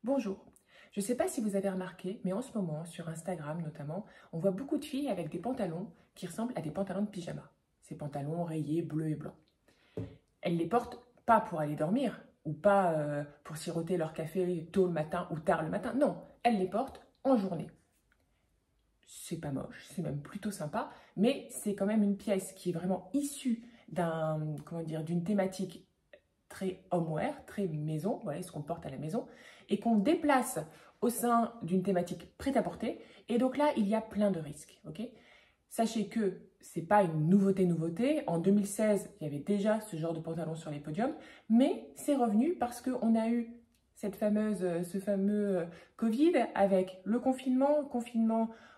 Bonjour. Je ne sais pas si vous avez remarqué, mais en ce moment, sur Instagram notamment, on voit beaucoup de filles avec des pantalons qui ressemblent à des pantalons de pyjama. Ces pantalons rayés bleu et blanc. Elles les portent pas pour aller dormir ou pas pour siroter leur café tôt le matin ou tard le matin. Non, elles les portent en journée. C'est pas moche, c'est même plutôt sympa, mais c'est quand même une pièce qui est vraiment issue d'une thématique très homeware, très maison, voilà ce qu'on porte à la maison, et qu'on déplace au sein d'une thématique prêt-à-porter. Et donc là, il y a plein de risques. Okay, sachez que ce n'est pas une nouveauté. En 2016, il y avait déjà ce genre de pantalon sur les podiums, mais c'est revenu parce qu'on a eu ce fameux Covid avec le confinement.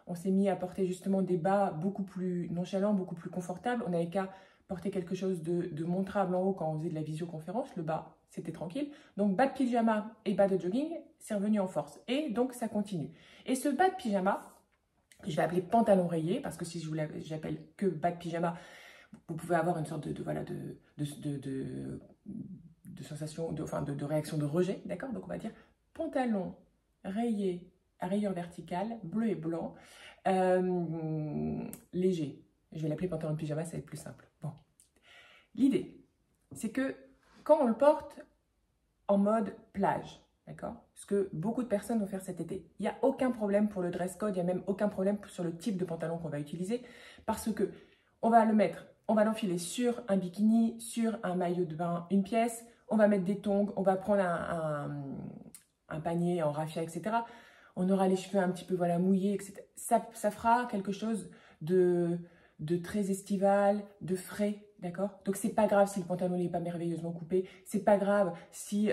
On s'est mis à porter justement des bas beaucoup plus nonchalants, beaucoup plus confortables. On n'avait qu'à porter quelque chose de montrable en haut quand on faisait de la visioconférence. Le bas, c'était tranquille. Donc, bas de pyjama et bas de jogging, c'est revenu en force. Et donc, ça continue. Et ce bas de pyjama, que je vais appeler pantalon rayé, parce que si j'appelle que bas de pyjama, vous pouvez avoir une sorte de sensation, de réaction de rejet, d'accord? Donc, on va dire pantalon rayé à rayure verticale, bleu et blanc, léger. Je vais l'appeler pantalon de pyjama, ça va être plus simple. Bon. L'idée, c'est que quand on le porte en mode plage, d'accord? Ce que beaucoup de personnes vont faire cet été. Il n'y a aucun problème pour le dress code, il n'y a même aucun problème sur le type de pantalon qu'on va utiliser, parce que on va l'enfiler sur un bikini, sur un maillot de bain, une pièce, on va mettre des tongs, on va prendre un panier en raffia, etc. On aura les cheveux un petit peu mouillés, etc. Ça fera quelque chose de très estival, de frais, d'accord? Donc, c'est pas grave si le pantalon n'est pas merveilleusement coupé. C'est pas grave si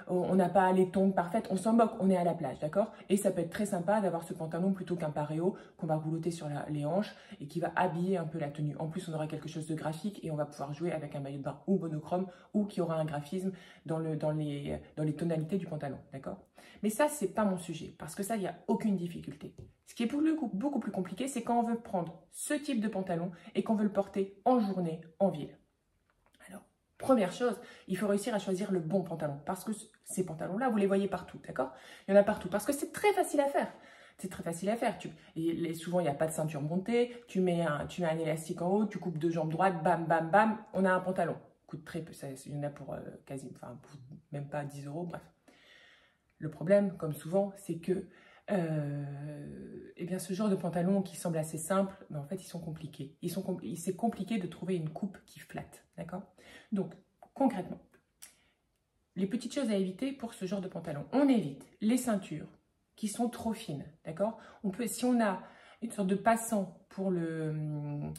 on n'a pas les tongs parfaites. On s'en moque, on est à la plage, d'accord? Et ça peut être très sympa d'avoir ce pantalon plutôt qu'un paréo qu'on va roulotter sur les hanches et qui va habiller un peu la tenue. En plus, on aura quelque chose de graphique et on va pouvoir jouer avec un maillot de bain ou monochrome ou qui aura un graphisme dans les tonalités du pantalon, d'accord? Mais ça, c'est pas mon sujet parce que ça, il n'y a aucune difficulté. Ce qui est beaucoup plus compliqué, c'est quand on veut prendre ce type de pantalon et qu'on veut le porter en journée, en ville. Alors, première chose, il faut réussir à choisir le bon pantalon parce que ces pantalons-là, vous les voyez partout, d'accord? Il y en a partout parce que c'est très facile à faire. C'est très facile à faire. Souvent, il n'y a pas de ceinture montée. Tu mets un élastique en haut, tu coupes deux jambes droites, bam, bam, bam, on a un pantalon. Coûte très peu, il y en a pour même pas 10 €, bref. Le problème, comme souvent, c'est que ce genre de pantalons qui semblent assez simples, mais en fait, ils sont compliqués. C'est compliqué de trouver une coupe qui flatte, d'accord? Donc, concrètement, les petites choses à éviter pour ce genre de pantalon. On évite les ceintures qui sont trop fines, d'accord? Si on a une sorte de passant pour le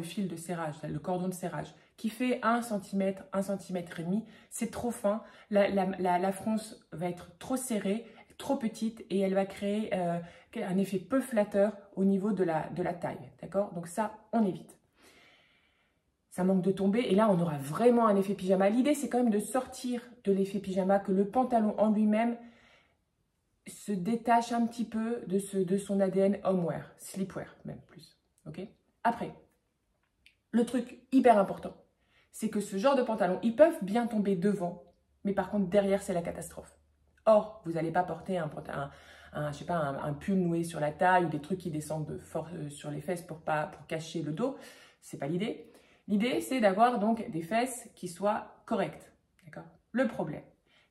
fil de serrage, le cordon de serrage, qui fait 1 cm, 1,5 cm, c'est trop fin. La fronce va être trop serrée, trop petite et elle va créer un effet peu flatteur au niveau de la taille, d'accord? Donc ça, on évite. Ça manque de tomber et là, on aura vraiment un effet pyjama. L'idée, c'est quand même de sortir de l'effet pyjama, que le pantalon en lui-même se détache un petit peu de son ADN homeware, sleepwear même plus, ok? Après, le truc hyper important, c'est que ce genre de pantalons, ils peuvent bien tomber devant, mais par contre, derrière, c'est la catastrophe. Or, vous n'allez pas porter un pull noué sur la taille ou des trucs qui descendent fort sur les fesses pour cacher le dos. Ce n'est pas l'idée. L'idée, c'est d'avoir donc des fesses qui soient correctes. Le problème,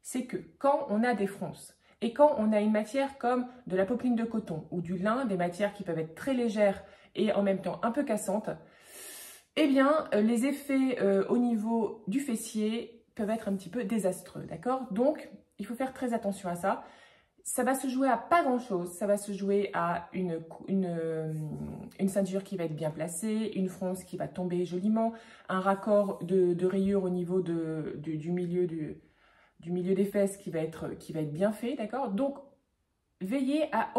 c'est que quand on a des fronces et quand on a une matière comme de la popeline de coton ou du lin, des matières qui peuvent être très légères et en même temps un peu cassantes, eh bien, les effets au niveau du fessier peuvent être un petit peu désastreux, d'accord? Donc, il faut faire très attention à ça. Ça va se jouer à pas grand-chose. Ça va se jouer à une ceinture qui va être bien placée, une fronce qui va tomber joliment, un raccord de rayure au niveau du milieu des fesses qui va être bien fait, d'accord? Donc, veillez à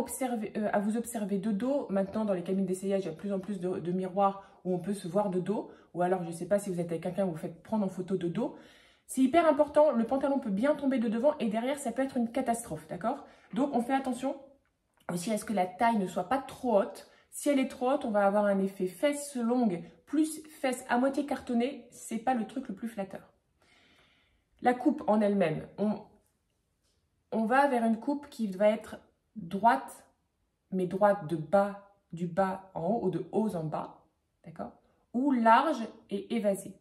vous observer de dos. Maintenant, dans les cabines d'essayage, il y a de plus en plus de miroirs où on peut se voir de dos. Ou alors, je ne sais pas si vous êtes avec quelqu'un, vous faites prendre en photo de dos. C'est hyper important. Le pantalon peut bien tomber de devant et derrière, ça peut être une catastrophe, d'accord? Donc, on fait attention aussi à ce que la taille ne soit pas trop haute. Si elle est trop haute, on va avoir un effet fesses longues plus fesses à moitié cartonnées. Ce n'est pas le truc le plus flatteur. La coupe en elle-même, on va vers une coupe qui va être droite, mais droite de bas, du bas en haut ou de haut en bas, d'accord? Ou large et évasée.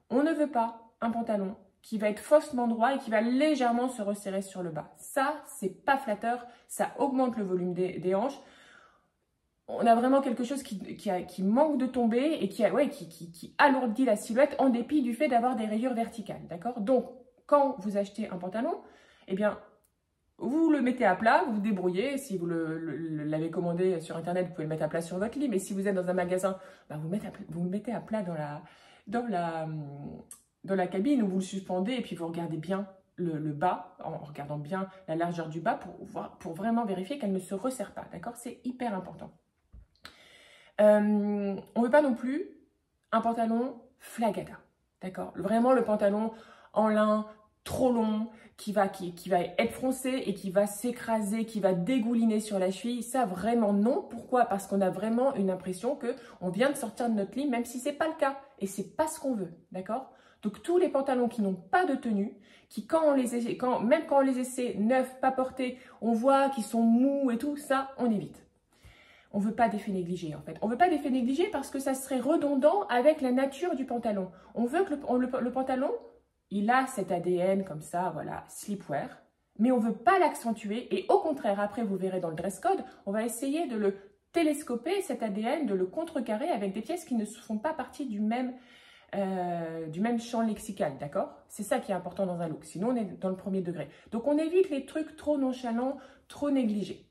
On ne veut pas un pantalon qui va être faussement droit et qui va légèrement se resserrer sur le bas. Ça, c'est pas flatteur, ça augmente le volume des hanches. On a vraiment quelque chose qui manque de tomber et qui alourdit la silhouette en dépit du fait d'avoir des rayures verticales, d'accord? Donc, quand vous achetez un pantalon, eh bien, vous le mettez à plat, vous vous débrouillez. Si vous l'avez commandé sur Internet, vous pouvez le mettre à plat sur votre lit. Mais si vous êtes dans un magasin, bah, vous le mettez à plat dans la cabine où vous le suspendez et puis vous regardez bien le bas, en regardant bien la largeur du bas pour vraiment vérifier qu'elle ne se resserre pas, d'accord? C'est hyper important. On ne veut pas non plus un pantalon flagada, d'accord? Vraiment le pantalon en lin trop long, qui va être froncé et qui va s'écraser, qui va dégouliner sur la cheville. Ça, vraiment non. Pourquoi? Parce qu'on a vraiment une impression qu'on vient de sortir de notre lit, même si ce n'est pas le cas. Et ce n'est pas ce qu'on veut, d'accord? Donc, tous les pantalons qui n'ont pas de tenue, qui, même quand on les essaie neufs, pas portés, on voit qu'ils sont mous et tout, ça, on évite. On ne veut pas d'effet négligé, en fait. On ne veut pas d'effet négligé parce que ça serait redondant avec la nature du pantalon. On veut que le pantalon, il a cet ADN comme ça, voilà, sleepwear, mais on ne veut pas l'accentuer. Et au contraire, après, vous verrez dans le dress code, on va essayer de le télescoper, cet ADN, de le contrecarrer avec des pièces qui ne font pas partie du même champ lexical, d'accord? C'est ça qui est important dans un look, sinon on est dans le premier degré. Donc on évite les trucs trop nonchalants, trop négligés.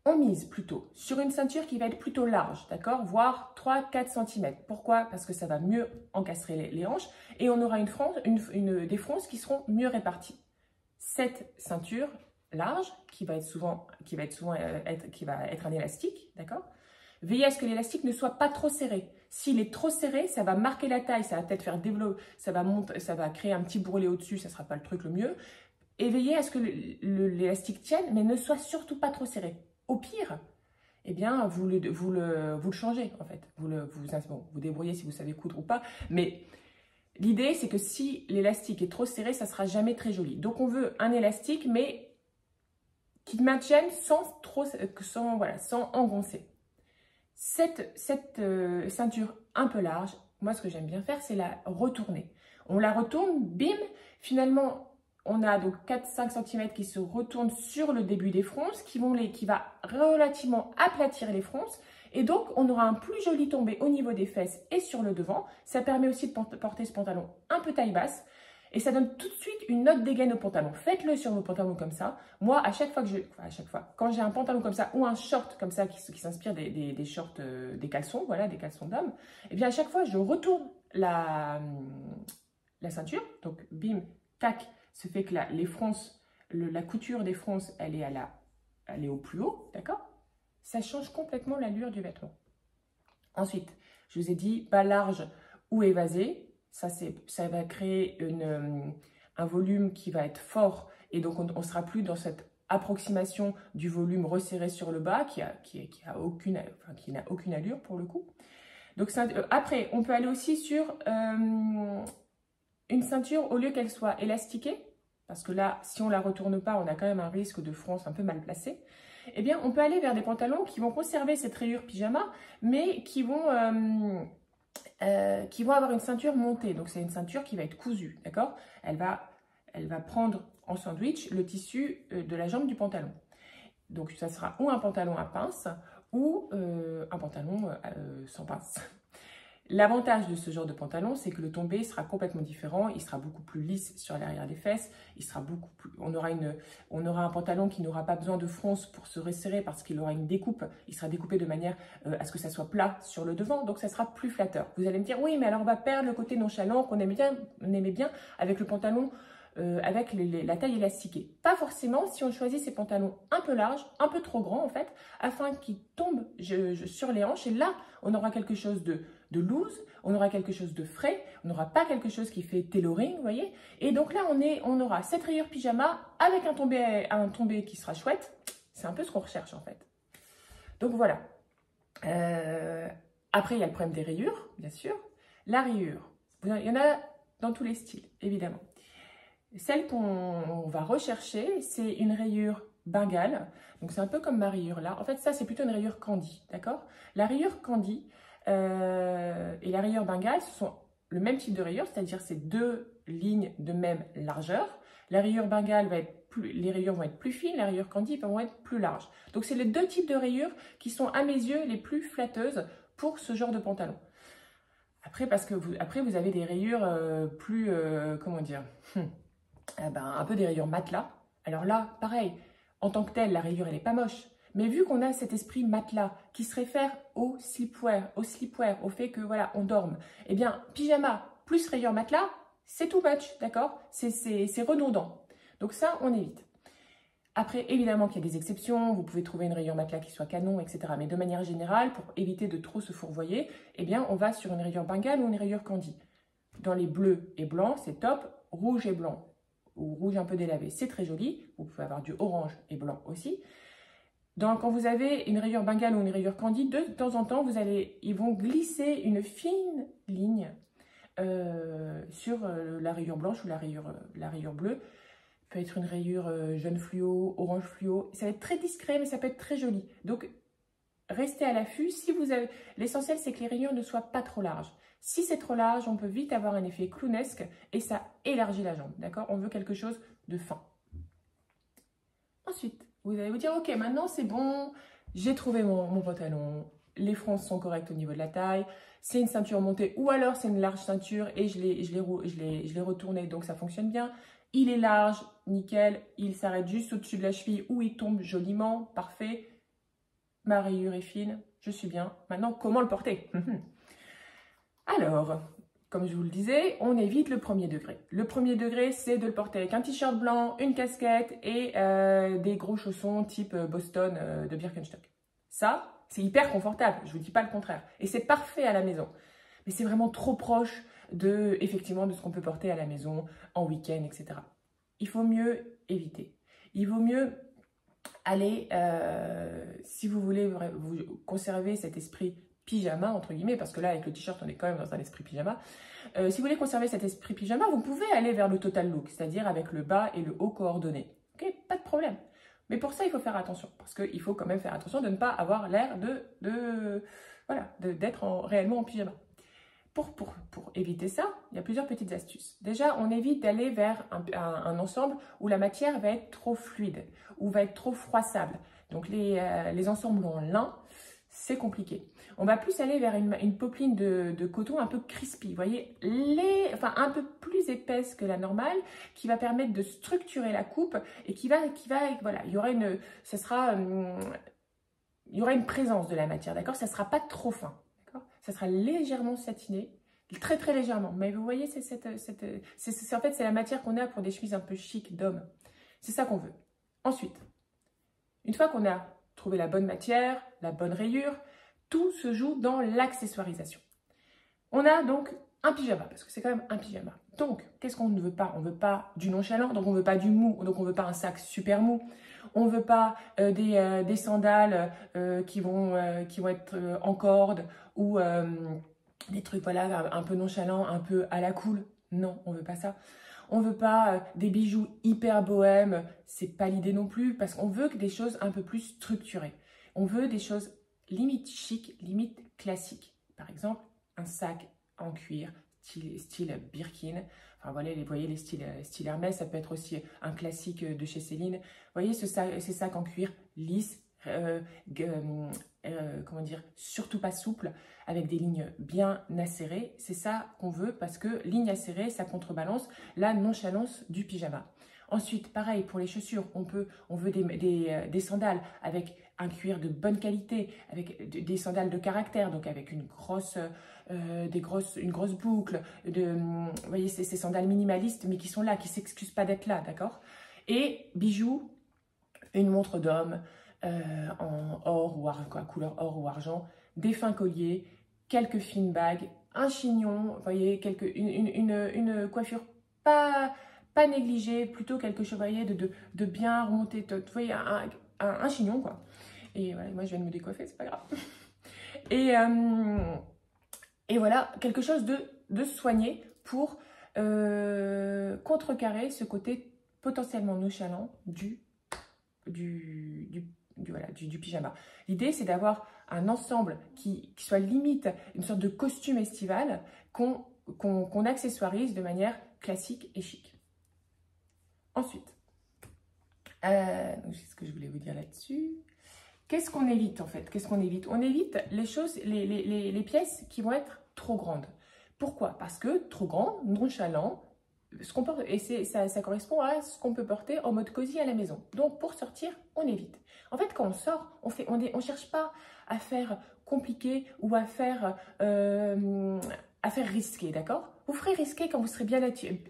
On mise plutôt sur une ceinture qui va être plutôt large, d'accord? Voire 3-4 cm. Pourquoi? Parce que ça va mieux encastrer les hanches et on aura des fronces qui seront mieux réparties. Cette ceinture large, qui va être un élastique, d'accord? Veillez à ce que l'élastique ne soit pas trop serré. S'il est trop serré, ça va marquer la taille, ça va peut-être faire développer, ça va créer un petit bourrelet au-dessus, ça ne sera pas le truc le mieux. Et veillez à ce que l'élastique tienne, mais ne soit surtout pas trop serré. Au pire, eh bien, vous le changez, en fait. Vous débrouillez si vous savez coudre ou pas. Mais l'idée, c'est que si l'élastique est trop serré, ça ne sera jamais très joli. Donc, on veut un élastique, mais qui maintienne sans engoncer. Cette ceinture un peu large, moi, ce que j'aime bien faire, c'est la retourner. On la retourne, bim, finalement... On a donc 4-5 cm qui se retournent sur le début des fronces, qui va relativement aplatir les fronces. Et donc, on aura un plus joli tombé au niveau des fesses et sur le devant. Ça permet aussi de porter ce pantalon un peu taille basse. Et ça donne tout de suite une note dégaine au pantalon. Faites-le sur vos pantalons comme ça. Moi, quand j'ai un pantalon comme ça ou un short comme ça qui s'inspire des shorts, des caleçons, voilà, des caleçons d'homme, et bien à chaque fois, je retourne la ceinture. Donc, bim, tac. Ce fait que les fronces, la couture des fronces, elle est au plus haut, d'accord? Ça change complètement l'allure du vêtement. Ensuite, je vous ai dit, pas large ou évasé. Ça va créer un volume qui va être fort et donc on ne sera plus dans cette approximation du volume resserré sur le bas qui n'a aucune allure pour le coup. Donc après, on peut aller aussi sur... une ceinture, au lieu qu'elle soit élastiquée, parce que là, si on ne la retourne pas, on a quand même un risque de fronce un peu mal placée, eh bien, on peut aller vers des pantalons qui vont conserver cette rayure pyjama, mais qui vont avoir une ceinture montée. Donc, c'est une ceinture qui va être cousue, d'accord? Elle va prendre en sandwich le tissu de la jambe du pantalon. Donc, ça sera ou un pantalon à pince ou un pantalon sans pince. L'avantage de ce genre de pantalon, c'est que le tombé sera complètement différent. Il sera beaucoup plus lisse sur l'arrière des fesses. On aura un pantalon qui n'aura pas besoin de fronce pour se resserrer parce qu'il aura une découpe. Il sera découpé de manière à ce que ça soit plat sur le devant. Donc, ça sera plus flatteur. Vous allez me dire, oui, mais alors on va perdre le côté nonchalant qu'on aimait bien avec le pantalon avec la taille élastiquée. Pas forcément si on choisit ces pantalons un peu larges, un peu trop grands en fait, afin qu'ils tombent sur les hanches. Et là, on aura quelque chose de loose, on aura quelque chose de frais, on n'aura pas quelque chose qui fait tailoring, vous voyez. Et donc là, on aura cette rayure pyjama avec un tombé qui sera chouette. C'est un peu ce qu'on recherche en fait. Donc voilà. Après, il y a le problème des rayures, bien sûr. La rayure, il y en a dans tous les styles, évidemment. Celle qu'on va rechercher, c'est une rayure Bengale. Donc, c'est un peu comme ma rayure là. En fait, ça, c'est plutôt une rayure Candy, d'accord? La rayure Candy et la rayure Bengale, ce sont le même type de rayure, c'est-à-dire c'est deux lignes de même largeur. La rayure Bengale les rayures vont être plus fines, la rayure Candy vont être plus larges. Donc, c'est les deux types de rayures qui sont, à mes yeux, les plus flatteuses pour ce genre de pantalon. Après, après, vous avez des rayures plus, comment dire, un peu des rayures matelas. Alors là, pareil, en tant que telle, la rayure, elle n'est pas moche. Mais vu qu'on a cet esprit matelas qui se réfère au sleepwear, au fait que, voilà, on dorme, eh bien, pyjama plus rayure matelas, c'est too much, d'accord? C'est redondant. Donc ça, on évite. Après, évidemment qu'il y a des exceptions, vous pouvez trouver une rayure matelas qui soit canon, etc. Mais de manière générale, pour éviter de trop se fourvoyer, eh bien, on va sur une rayure Bengale ou une rayure Candy. Dans les bleus et blancs, c'est top. Rouge et blanc, ou rouge un peu délavé, c'est très joli. Vous pouvez avoir du orange et blanc aussi. Quand vous avez une rayure Bengale ou une rayure Candy, de temps en temps, ils vont glisser une fine ligne sur la rayure blanche ou la rayure bleue. Peut être une rayure jaune fluo, orange fluo. Ça va être très discret, mais ça peut être très joli. Donc, restez à l'affût. L'essentiel, c'est que les rayures ne soient pas trop larges. Si c'est trop large, on peut vite avoir un effet clownesque et ça élargit la jambe. D'accord? On veut quelque chose de fin. Ensuite, vous allez vous dire, ok, maintenant c'est bon, j'ai trouvé mon pantalon, les fronces sont correctes au niveau de la taille, c'est une ceinture montée ou alors c'est une large ceinture et je l'ai retourné, donc ça fonctionne bien. Il est large, nickel, il s'arrête juste au-dessus de la cheville ou il tombe joliment, parfait. Ma rayure est fine, je suis bien. Maintenant, comment le porter? Alors, comme je vous le disais, on évite le premier degré. Le premier degré, c'est de le porter avec un t-shirt blanc, une casquette et des gros chaussons type Boston de Birkenstock. Ça, c'est hyper confortable, je ne vous dis pas le contraire. Et c'est parfait à la maison. Mais c'est vraiment trop proche effectivement, de ce qu'on peut porter à la maison, en week-end, etc. Il faut mieux éviter. Il vaut mieux aller, si vous voulez vous conserver cet esprit pyjama, entre guillemets, parce que là, avec le t-shirt, on est quand même dans un esprit pyjama. Si vous voulez conserver cet esprit pyjama, vous pouvez aller vers le total look, c'est-à-dire avec le bas et le haut coordonnés. Ok, pas de problème. Mais pour ça, il faut faire attention, parce qu'il faut quand même faire attention de ne pas avoir l'air d'être réellement en pyjama. Pour éviter ça, il y a plusieurs petites astuces. Déjà, on évite d'aller vers un ensemble où la matière va être trop fluide, ou va être trop froissable. Donc, les ensembles en lin, c'est compliqué. On va plus aller vers une popeline de coton un peu crispy, vous voyez, un peu plus épaisse que la normale, qui va permettre de structurer la coupe et voilà, il y aura une présence de la matière, d'accord? Ça ne sera pas trop fin, d'accord? Ça sera légèrement satiné, très très légèrement, mais vous voyez, en fait, c'est la matière qu'on a pour des chemises un peu chic d'homme. C'est ça qu'on veut. Ensuite, une fois qu'on a trouvé la bonne matière, la bonne rayure, tout se joue dans l'accessoirisation. On a donc un pyjama, parce que c'est quand même un pyjama. Donc, qu'est-ce qu'on ne veut pas? On ne veut pas du nonchalant, donc on ne veut pas du mou, donc on ne veut pas un sac super mou. On ne veut pas des sandales qui vont être en corde ou des trucs voilà, un peu nonchalants, un peu à la cool. Non, on ne veut pas ça. On ne veut pas des bijoux hyper bohèmes, c'est pas l'idée non plus, parce qu'on veut des choses un peu plus structurées. On veut des choses limite chic, limite classique. Par exemple, un sac en cuir, style Birkin. Enfin, voilà, vous voyez les styles Hermès, ça peut être aussi un classique de chez Céline. Vous voyez ces sacs en cuir lisses, comment dire, surtout pas souples, avec des lignes bien acérées. C'est ça qu'on veut parce que ligne acérée, ça contrebalance la nonchalance du pyjama. Ensuite, pareil, pour les chaussures, on veut des sandales avec un cuir de bonne qualité, avec des sandales de caractère, donc avec une grosse boucle, vous voyez, ces sandales minimalistes, mais qui sont là, qui ne s'excusent pas d'être là, d'accord? Et bijoux, une montre d'homme en or ou couleur or ou argent, des fins colliers, quelques fines bagues, un chignon, vous voyez, une coiffure pas négligée, plutôt quelque chose, vous voyez, de bien remonter, vous voyez, un chignon, quoi. Et voilà, moi, je viens de me décoiffer, c'est pas grave. Et voilà, quelque chose de soigné pour contrecarrer ce côté potentiellement nonchalant du pyjama. L'idée, c'est d'avoir un ensemble qui soit limite une sorte de costume estival qu'on accessoirise de manière classique et chic. Ensuite, c'est ce que je voulais vous dire là-dessus. Qu'est-ce qu'on évite en fait? Qu'est-ce qu'on évite? On évite les choses, les pièces qui vont être trop grandes. Pourquoi? Parce que trop grand, nonchalant, et ça correspond à ce qu'on peut porter en mode cosy à la maison. Donc pour sortir, on évite. En fait, quand on sort, on cherche pas à faire compliqué ou à faire risqué, d'accord? Vous ferez risqué quand vous serez bien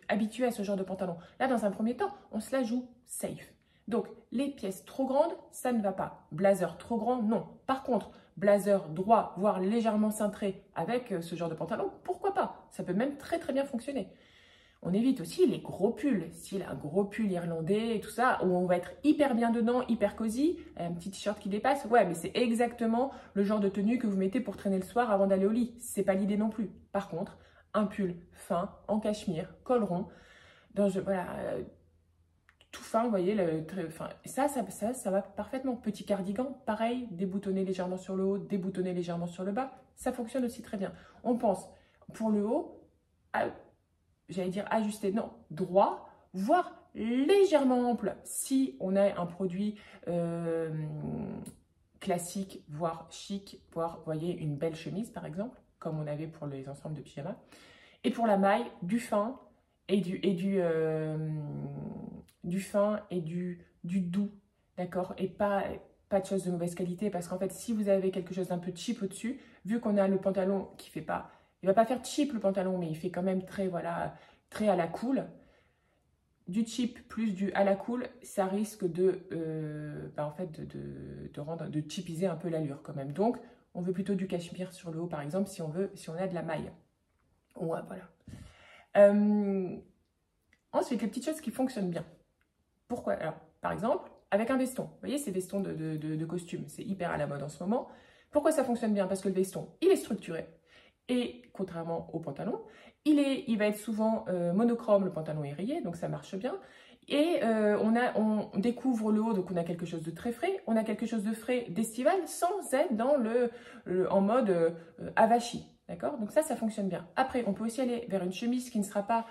habitué à ce genre de pantalon. Là, dans un premier temps, on se la joue safe. Donc, les pièces trop grandes, ça ne va pas. Blazer trop grand, non. Par contre, blazer droit, voire légèrement cintré avec ce genre de pantalon, pourquoi pas? Ça peut même très très bien fonctionner. On évite aussi les gros pulls, style un gros pull irlandais et tout ça, où on va être hyper bien dedans, hyper cosy, un petit t-shirt qui dépasse. Ouais, mais c'est exactement le genre de tenue que vous mettez pour traîner le soir avant d'aller au lit. C'est pas l'idée non plus. Par contre, un pull fin, en cachemire, col rond, voilà, tout fin, vous voyez, ça va parfaitement. Petit cardigan, pareil, déboutonné légèrement sur le haut, déboutonné légèrement sur le bas, ça fonctionne aussi très bien. On pense, pour le haut, j'allais dire ajusté, non, droit, voire légèrement ample, si on a un produit classique, voire chic, voire, vous voyez, une belle chemise, par exemple, comme on avait pour les ensembles de pyjama. Et pour la maille, du fin et du fin et du doux, d'accord? Et pas de choses de mauvaise qualité, parce qu'en fait, si vous avez quelque chose d'un peu cheap au-dessus, vu qu'on a le pantalon qui fait pas, il va pas faire cheap le pantalon, mais il fait quand même très, voilà, très à la cool. Du cheap plus du à la cool, ça risque en fait de cheapiser un peu l'allure quand même. Donc, on veut plutôt du cachemire sur le haut, par exemple, si on a de la maille. Ouais, voilà. Ensuite, les petites choses qui fonctionnent bien. Pourquoi? Alors, par exemple, avec un veston. Vous voyez, ces vestons de costume, c'est hyper à la mode en ce moment. Pourquoi ça fonctionne bien? Parce que le veston, il est structuré. Et contrairement au pantalon, il va être souvent monochrome, le pantalon est rayé, donc ça marche bien. Et on découvre le haut, donc on a quelque chose de très frais. On a quelque chose de frais d'estival sans être dans en mode avachi. D'accord? Donc ça fonctionne bien. Après, on peut aussi aller vers une chemise qui ne sera pas,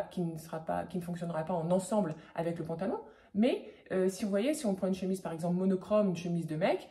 qui ne fonctionnera pas en ensemble avec le pantalon. Mais si on prend une chemise par exemple monochrome, une chemise de mec,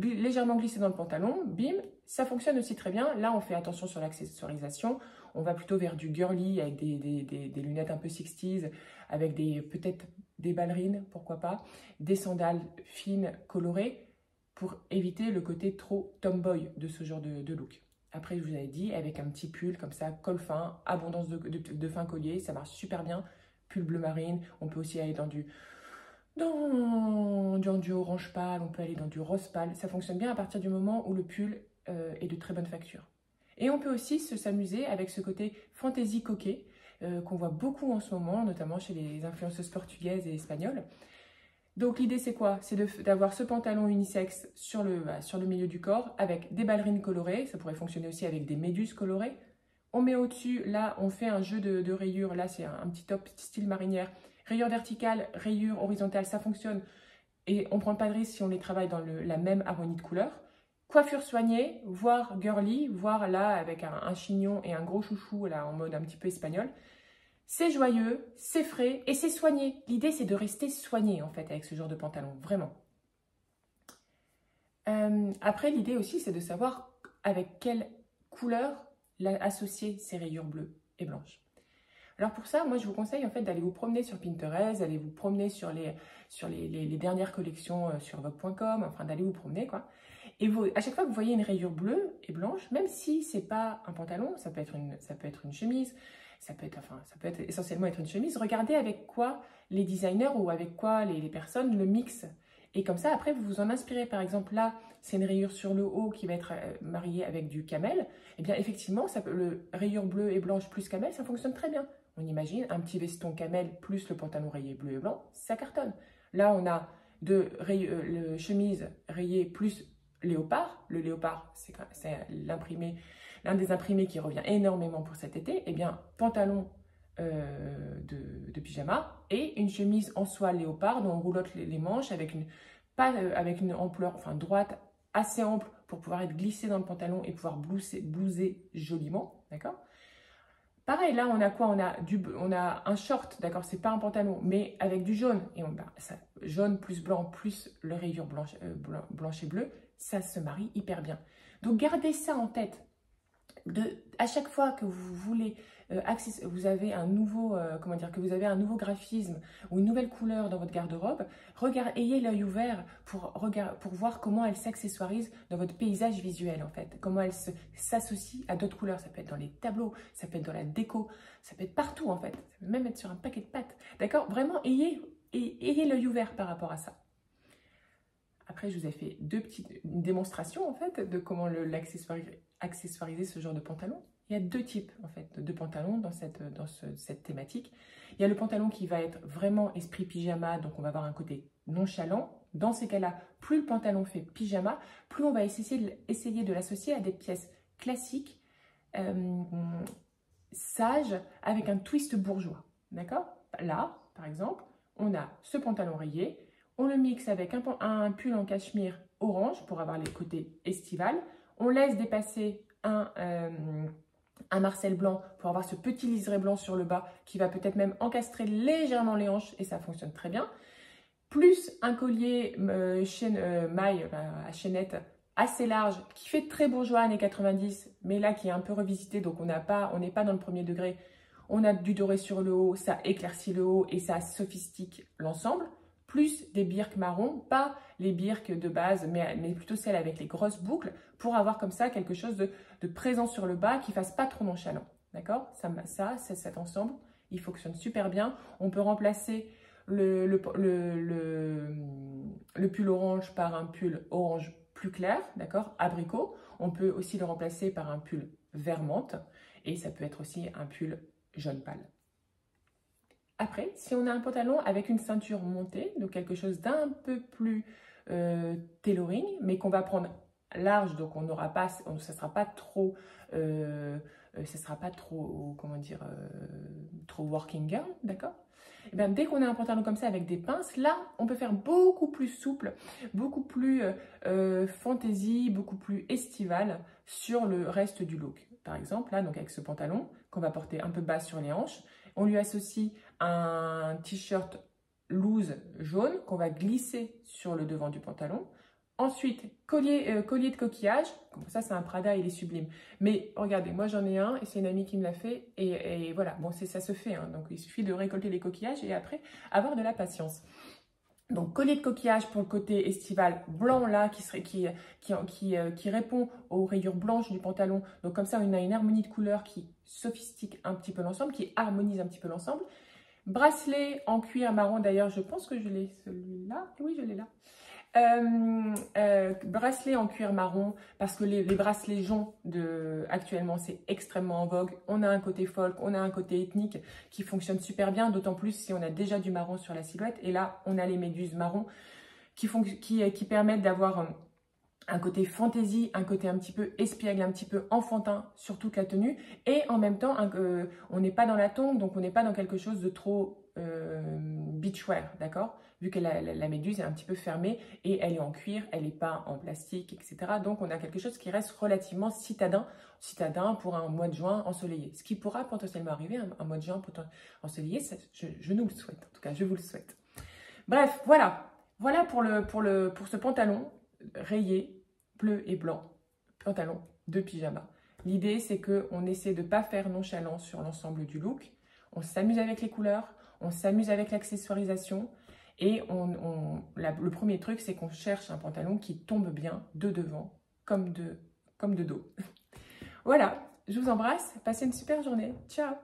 légèrement glissée dans le pantalon, bim, ça fonctionne aussi très bien. Là, on fait attention sur l'accessoirisation. On va plutôt vers du girly avec des lunettes un peu 60s, avec peut-être des ballerines, pourquoi pas, des sandales fines, colorées, pour éviter le côté trop tomboy de ce genre de look. Après, je vous avais dit, avec un petit pull comme ça, col fin, abondance de fin collier, ça marche super bien. Pull bleu marine, on peut aussi aller dans du orange pâle, on peut aller dans du rose pâle. Ça fonctionne bien à partir du moment où le pull est de très bonne facture. Et on peut aussi s'amuser avec ce côté fantaisie coquet qu'on voit beaucoup en ce moment, notamment chez les influenceuses portugaises et espagnoles. Donc l'idée c'est quoi? C'est d'avoir ce pantalon unisexe sur le milieu du corps avec des ballerines colorées. Ça pourrait fonctionner aussi avec des méduses colorées. On met au-dessus, là on fait un jeu de rayures. Là c'est un petit top style marinière. Rayures verticales, rayures horizontales, ça fonctionne. Et on ne prend pas de risque si on les travaille dans la même harmonie de couleurs. Coiffure soignée, voire girly, voire là avec un chignon et un gros chouchou là en mode un petit peu espagnol. C'est joyeux, c'est frais et c'est soigné. L'idée, c'est de rester soigné, en fait, avec ce genre de pantalon, vraiment. Après, l'idée aussi, c'est de savoir avec quelle couleur associer ces rayures bleues et blanches. Alors pour ça, moi, je vous conseille, en fait, d'aller vous promener sur Pinterest, d'aller vous promener sur les dernières collections sur Vogue.com, enfin, d'aller vous promener, quoi. Et à chaque fois que vous voyez une rayure bleue et blanche, même si c'est pas un pantalon, ça peut être une chemise, ça peut être essentiellement être une chemise. Regardez avec quoi les designers ou avec quoi les personnes le mixent. Et comme ça, après, vous vous en inspirez. Par exemple, là, c'est une rayure sur le haut qui va être mariée avec du camel. Eh bien, effectivement, le rayure bleue et blanche plus camel, ça fonctionne très bien. On imagine un petit veston camel plus le pantalon rayé bleu et blanc, ça cartonne. Là, on a chemise rayée plus léopard. Le léopard, c'est l'imprimé l'un des imprimés qui revient énormément pour cet été, eh bien, pantalon de pyjama et une chemise en soie léopard dont on roulotte les manches avec une ampleur, enfin droite, assez ample pour pouvoir être glissé dans le pantalon et pouvoir blouser joliment, d'accord? Pareil, là, on a quoi? On a un short, d'accord? C'est pas un pantalon, mais avec du jaune. Et jaune plus blanc, plus le rayure blanche et bleue, ça se marie hyper bien. Donc, gardez ça en tête. À chaque fois que vous voulez, vous avez un nouveau, que vous avez un nouveau graphisme ou une nouvelle couleur dans votre garde-robe, ayez l'œil ouvert pour voir comment elle s'accessoirise dans votre paysage visuel en fait, comment elle s'associe à d'autres couleurs. Ça peut être dans les tableaux, ça peut être dans la déco, ça peut être partout en fait, ça peut même être sur un paquet de pâtes, d'accord? Vraiment, ayez l'œil ouvert par rapport à ça. Après, je vous ai fait une démonstration en fait de comment accessoiriser ce genre de pantalon. Il y a deux types en fait de pantalons dans cette thématique. Il y a le pantalon qui va être vraiment esprit pyjama, donc on va avoir un côté nonchalant. Dans ces cas-là, plus le pantalon fait pyjama, plus on va essayer de l'associer à des pièces classiques, sages, avec un twist bourgeois. D'accord? Là, par exemple, on a ce pantalon rayé. On le mixe avec un pull en cachemire orange pour avoir les côtés estivales. On laisse dépasser un marcel blanc pour avoir ce petit liseré blanc sur le bas qui va peut-être même encastrer légèrement les hanches et ça fonctionne très bien. Plus un collier maille à chaînette assez large qui fait très bourgeois années 90 mais là qui est un peu revisité donc on n'est pas dans le premier degré. On a du doré sur le haut, ça éclaircit le haut et ça sophistique l'ensemble. Plus des birques marron, pas les birques de base, mais plutôt celles avec les grosses boucles, pour avoir comme ça quelque chose de présent sur le bas qui ne fasse pas trop nonchalant. D'accord? Ça, c'est cet ensemble, il fonctionne super bien. On peut remplacer le pull orange par un pull orange plus clair, d'accord? Abricot. On peut aussi le remplacer par un pull vert menthe et ça peut être aussi un pull jaune pâle. Après, si on a un pantalon avec une ceinture montée, donc quelque chose d'un peu plus tailoring, mais qu'on va prendre large, donc ça ne sera pas trop, comment dire, trop working girl, d'accord? Et bien, dès qu'on a un pantalon comme ça avec des pinces, là, on peut faire beaucoup plus souple, beaucoup plus fantaisie, beaucoup plus estival sur le reste du look. Par exemple, là, donc avec ce pantalon qu'on va porter un peu bas sur les hanches, on lui associe un t-shirt loose jaune qu'on va glisser sur le devant du pantalon. Ensuite, collier de coquillage. Comme ça, c'est un Prada, il est sublime. Mais regardez, moi j'en ai un et c'est une amie qui me l'a fait. Et voilà, bon, ça se fait. Hein, donc il suffit de récolter les coquillages et après avoir de la patience. Donc, collier de coquillage pour le côté estival blanc là, qui répond aux rayures blanches du pantalon. Donc, comme ça, on a une harmonie de couleurs qui sophistique un petit peu l'ensemble, qui harmonise un petit peu l'ensemble. Bracelet en cuir marron, d'ailleurs, je pense que je l'ai celui-là. Oui, je l'ai là. Bracelet en cuir marron, parce que les bracelets joncs actuellement, c'est extrêmement en vogue. On a un côté folk, on a un côté ethnique qui fonctionne super bien, d'autant plus si on a déjà du marron sur la silhouette. Et là, on a les méduses marron qui permettent d'avoir un côté fantaisie, un côté un petit peu espiègle, un petit peu enfantin sur toute la tenue. Et en même temps, on n'est pas dans la tongue, donc on n'est pas dans quelque chose de trop beachwear, d'accord? Vu que la méduse est un petit peu fermée et elle est en cuir, elle n'est pas en plastique, etc. Donc, on a quelque chose qui reste relativement citadin pour un mois de juin ensoleillé. Ce qui pourra potentiellement arriver un mois de juin ensoleillé, je nous le souhaite. En tout cas, je vous le souhaite. Bref, voilà. Voilà pour ce pantalon rayé, bleu et blanc, pantalon de pyjama. L'idée, c'est qu'on essaie de ne pas faire nonchalant sur l'ensemble du look. On s'amuse avec les couleurs, on s'amuse avec l'accessoirisation. Et le premier truc, c'est qu'on cherche un pantalon qui tombe bien de devant comme de dos. Voilà, je vous embrasse, passez une super journée. Ciao!